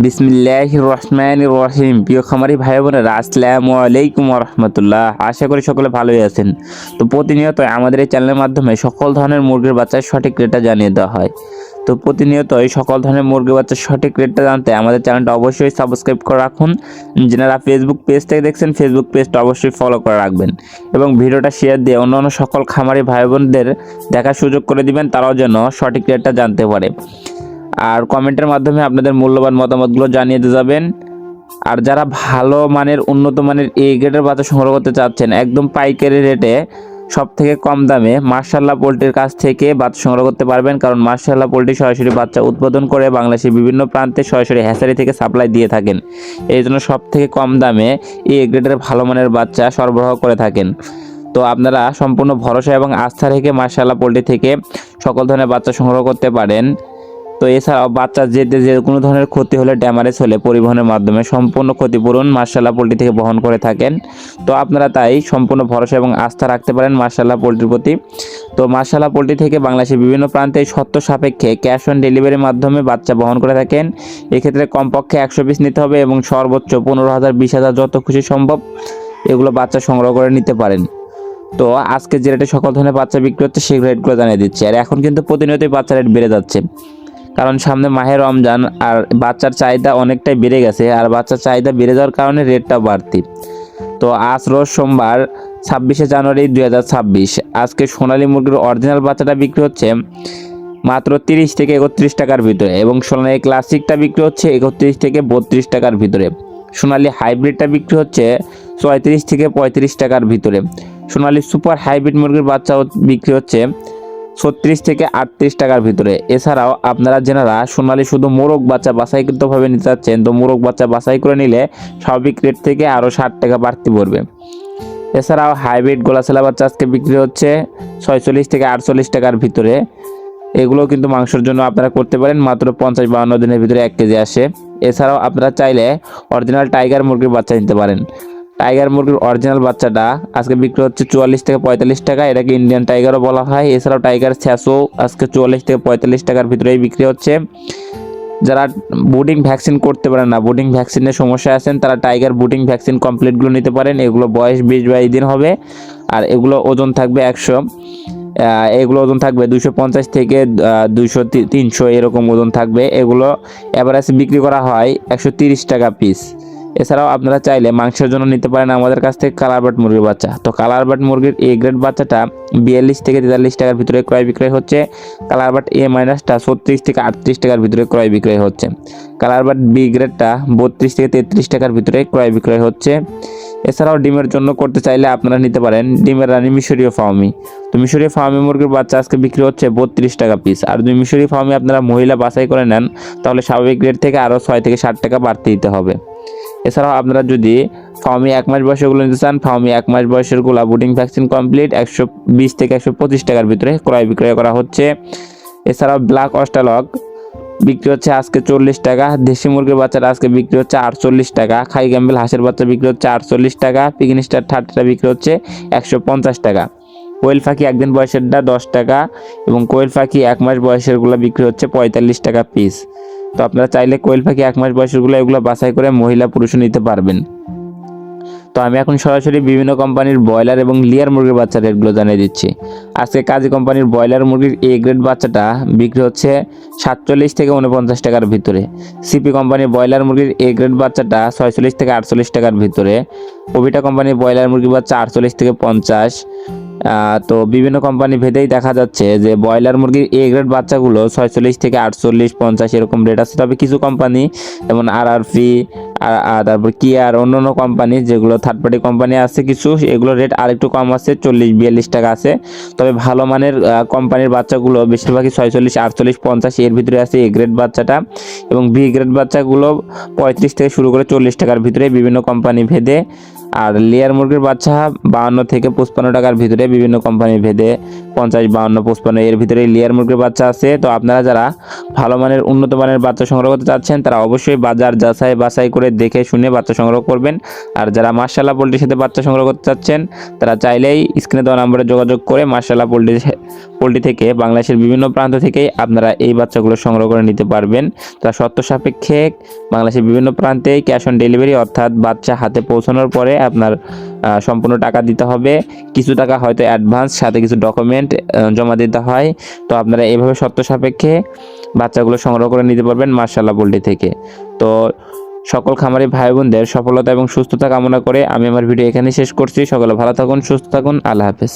বিসমিল্লাহির রহমানির রহিম। প্রিয় খামারি ভাই বোনেরা, আসসালামু আলাইকুম রহমতুল্লাহ। আশা করি সকলে ভালোই আছেন। তো প্রতিনিয়ত আমাদের এই চ্যানেলের মাধ্যমে সকল ধরনের মুরগির বাচ্চার সঠিক রেটটা জানিয়ে দেওয়া হয়। তো প্রতিনিয়ত এই সকল ধরনের মুরগির বাচ্চার সঠিক রেটটা জানতে আমাদের চ্যানেলটা অবশ্যই সাবস্ক্রাইব করে রাখুন। যারা ফেসবুক পেজ থেকে দেখছেন, ফেসবুক পেজটা অবশ্যই ফলো করে রাখবেন এবং ভিডিওটা শেয়ার দিয়ে অন্যান্য সকল খামারি ভাই বোনদের দেখার সুযোগ করে দিবেন, তারাও যেন সঠিক রেটটা জানতে পারে। আর কমেন্টের মাধ্যমে আপনাদের মূল্যবান মতামতগুলো জানিয়ে যাবেন। আর যারা ভালো মানের উন্নত মানের এ গ্রেডের বাচ্চা সংগ্রহ করতে চাচ্ছেন একদম পাইকারি রেটে সব থেকে কম দামে মার্শাল্লাহ পোল্ট্রির কাছ থেকে বাচ্চা সংগ্রহ করতে পারবেন। কারণ মার্শাল্লাহ পোল্ট্রি সরাসরি বাচ্চা উৎপাদন করে বাংলাদেশের বিভিন্ন প্রান্তে সরাসরি হ্যাচারি থেকে সাপ্লাই দিয়ে থাকেন। এই জন্য সব থেকে কম দামে এ গ্রেডের ভালো মানের বাচ্চা সরবরাহ করে থাকেন। তো আপনারা সম্পূর্ণ ভরসা এবং আস্থা রেখে মার্শাল্লাহ পোল্ট্রি থেকে সকল ধরনের বাচ্চা সংগ্রহ করতে পারেন। তো এছাড়াও বাচ্চা যে কোনো ধরনের ক্ষতি হলে, ড্যামারেজ হলে পরিবহনের মাধ্যমে সম্পূর্ণ ক্ষতিপূরণ মার্শাল্লাহ পোল্ট্রি থেকে বহন করে থাকেন। তো আপনারা তাই সম্পূর্ণ ভরসা এবং আস্থা রাখতে পারেন মার্শাল্লাহ পোল্ট্রির প্রতি। তো মার্শাল্লাহ পোল্ট্রি থেকে বাংলাদেশের বিভিন্ন প্রান্তে শর্ত সাপেক্ষে ক্যাশ অন ডেলিভারির মাধ্যমে বাচ্চা বহন করে থাকেন। এক্ষেত্রে কমপক্ষে 100 পিস নিতে হবে এবং সর্বোচ্চ 15,000 20,000 যত খুশি সম্ভব এগুলো বাচ্চা সংগ্রহ করে নিতে পারেন। তো আজকে যে রেটে সকল ধরনের বাচ্চা বিক্রি হচ্ছে সেই রেটগুলো জানিয়ে দিচ্ছি। আর এখন কিন্তু প্রতিনিয়তই বাচ্চা রেট বেড়ে যাচ্ছে, কারণ সামনে মাহে রমজান আর বাচ্চার চাহিদা অনেকটাই বেড়ে গেছে। আর বাচ্চার চাহিদা বেড়ে যাওয়ার কারণে রেটটা বাড়তি। তো আজ রোজ সোমবার 26শে জানুয়ারি 2026 আজকে সোনালী মুরগির অরিজিনাল বাচ্চাটা বিক্রি হচ্ছে মাত্র 30 থেকে 31 টাকার ভিতরে এবং সোনালী ক্লাসিকটা বিক্রি হচ্ছে 31 থেকে 32 টাকার ভিতরে। সোনালী হাইব্রিডটা বিক্রি হচ্ছে 34 থেকে 35 টাকার ভিতরে। সোনালী সুপার হাইব্রিড মুরগির বাচ্চাও বিক্রি হচ্ছে 36 থেকে 38 টাকার ভিতরে। এছাড়াও আপনারা যারা সোনালী শুধু মোরগ বাচ্চা বাছাইকৃতভাবে নিতে চাচ্ছেন, তো মোরগ বাচ্চা বাছাই করে নিলে স্বাভাবিক রেট থেকে আরও 60 টাকা বাড়তি পড়বে। এছাড়াও হাইব্রিড গোলাছেলা বাচ্চা আজকে বিক্রি হচ্ছে 46 থেকে 48 টাকার ভিতরে। এগুলো কিন্তু মাংসের জন্য আপনারা করতে পারেন, মাত্র 50-52 দিনের ভিতরে 1 কেজি আসে। এছাড়াও আপনারা চাইলে অরিজিনাল টাইগার মুরগির বাচ্চা নিতে পারেন। টাইগার মুরগির অরিজিনাল বাচ্চাটা আজকে বিক্রি হচ্ছে 44 থেকে 45 টাকা, এটাকে ইন্ডিয়ান টাইগারও বলা হয়। এছাড়াও টাইগার ছ্যাঁচো আজকে 44 থেকে 45 টাকার ভিতরেই বিক্রি হচ্ছে। যারা বুডিং ভ্যাকসিন করতে পারেন না, বুডিং ভ্যাকসিনের সমস্যা আছেন, তারা টাইগার বুডিং ভ্যাকসিন কমপ্লিটগুলো নিতে পারেন। এগুলো বয়স 20-22 দিন হবে আর এগুলো ওজন থাকবে 100, এগুলো ওজন থাকবে 250 থেকে 200-300 এরকম ওজন থাকবে। এগুলো এভারেজ বিক্রি করা হয় 130 টাকা পিস। এছাড়াও আপনারা চাইলে মাংসের জন্য নিতে পারেন আমাদের কাছ থেকে কালার বাট মুরগির বাচ্চা। তো কালার বাট মুরগির এ গ্রেড বাচ্চাটা 42 থেকে 43 টাকার ভিতরে ক্রয় বিক্রয় হচ্ছে। কালার বাট এ মাইনাসটা 36 থেকে 38 টাকার ভিতরে ক্রয় বিক্রয় হচ্ছে। কালার বাট বি গ্রেডটা 32 থেকে 33 টাকার ভিতরে ক্রয় বিক্রয় হচ্ছে। এছাড়াও ডিমের জন্য করতে চাইলে আপনারা নিতে পারেন ডিমের রানী মিশরীয় ফার্মি। তো মিশরীয় ফার্মি মুরগির বাচ্চা আজকে বিক্রি হচ্ছে 32 টাকা পিস। আর যদি মিশরীয় ফার্মি আপনারা মহিলা বাছাই করে নেন তাহলে স্বাভাবিক রেট থেকে আরও 6 থেকে 60 টাকা বাড়তি দিতে হবে। এছাড়াও আপনারা যদি ফার্মি 1 মাস বয়সেরগুলো নিতে চান, ফার্মি 1 মাস বয়সেরগুলো বুডিং ভ্যাকসিন কমপ্লিট 120 থেকে 125 টাকার ভিতরে ক্রয় বিক্রয় করা হচ্ছে। এছাড়াও ব্ল্যাক অস্ট্রালগ বিক্রি হচ্ছে আজকে 40 টাকা। দেশি মুরগির বাচ্চাটা আজকে বিক্রি হচ্ছে 48 টাকা। খাই গ্যাম্বেল হাঁসের বাচ্চা বিক্রি হচ্ছে 48 টাকা। পিগন স্টার 30টা বিক্রি হচ্ছে 150 টাকা। কোয়েল পাখি একদিন বয়সেরটা 10 টাকা এবং কোয়েল পাখি 1 মাস বয়সেরগুলো বিক্রি হচ্ছে 45 টাকা পিস। তো আপনারা চাইলে কোয়েল পাখি 1 মাস বয়সেরগুলো এগুলো বাছাই করে মহিলা পুরুষও নিতে পারবেন। তো আমি এখন সরাসরি বিভিন্ন কোম্পানির ব্রয়লার এবং লেয়ার মুরগির বাচ্চার রেটগুলো জানিয়ে দিচ্ছি। আজকে কাজী কোম্পানির ব্রয়লার মুরগির এ গ্রেড বাচ্চাটা বিক্রি হচ্ছে 47 থেকে 49 টাকার ভিতরে। সিপি কোম্পানির ব্রয়লার মুরগির এ গ্রেড বাচ্চাটা 46 থেকে 48 টাকার ভিতরে। ওভিটা কোম্পানির ব্রয়লার মুরগির বাচ্চা 48 থেকে 50। তো বিভিন্ন কোম্পানি ভেদেই দেখা যাচ্ছে যে ব্রয়লার মুরগির এ গ্রেড বাচ্চাগুলো 46 থেকে 48-50 এরকম রেট আছে। তবে কিছু কোম্পানি যেমন RRP তারপর কিয়ার অন্যান্য কোম্পানি যেগুলো থার্ড পার্টি কোম্পানি আছে কিছু, এগুলো রেট আরেকটু কম আছে, 40-42 টাকা আছে। তবে ভালো মানের কোম্পানির বাচ্চাগুলো বেশিরভাগই 46-48-50 এর ভিতরে আছে এ গ্রেড বাচ্চাটা এবং বি গ্রেড বাচ্চাগুলো 35 থেকে শুরু করে 40 টাকার ভিতরে বিভিন্ন কোম্পানি ভেদে। আর লেয়ার মুরগির বাচ্চা 52 থেকে 55 টাকার ভিতরে বিভিন্ন কোম্পানি ভেদে 50-52-55 এর ভিতরে লেয়ার মুরগির বাচ্চা আছে। তো আপনারা যারা ভালো মানের উন্নত মানের বাচ্চা সংগ্রহ করতে চাচ্ছেন তারা অবশ্যই বাজার যাচাই বাছাই করে দেখে শুনে বাচ্চা সংগ্রহ করবেন। আর যারা মার্শাল্লাহ পোল্ট্রির সাথে বাচ্চা সংগ্রহ করতে চাচ্ছেন তারা চাইলেই স্ক্রিনে দেওয়া নম্বরে যোগাযোগ করে মার্শাল্লাহ পোল্ট্রির পোলট্রি থেকে বাংলাদেশের বিভিন্ন প্রান্ত থেকেই আপনারা এই বাচ্চাগুলো সংগ্রহ করে নিতে পারবেন। তা শর্ত সাপেক্ষে বাংলাদেশের বিভিন্ন প্রান্তে ক্যাশ অন ডেলিভারি, অর্থাৎ বাচ্চা হাতে পৌঁছানোর পরে আপনার সম্পূর্ণ টাকা দিতে হবে। কিছু টাকা হয়তো অ্যাডভান্স, সাথে কিছু ডকুমেন্ট জমা দিতে হয়। তো আপনারা এইভাবে শর্ত সাপেক্ষে বাচ্চাগুলো সংগ্রহ করে নিতে পারবেন মাশাআল্লাহ পোলট্রি থেকে। তো সকল খামারি ভাই বোনদের সফলতা এবং সুস্থতা কামনা করে আমি আমার ভিডিও এখানেই শেষ করছি। সকলে ভালো থাকুন, সুস্থ থাকুন, আল্লাহ হাফেজ।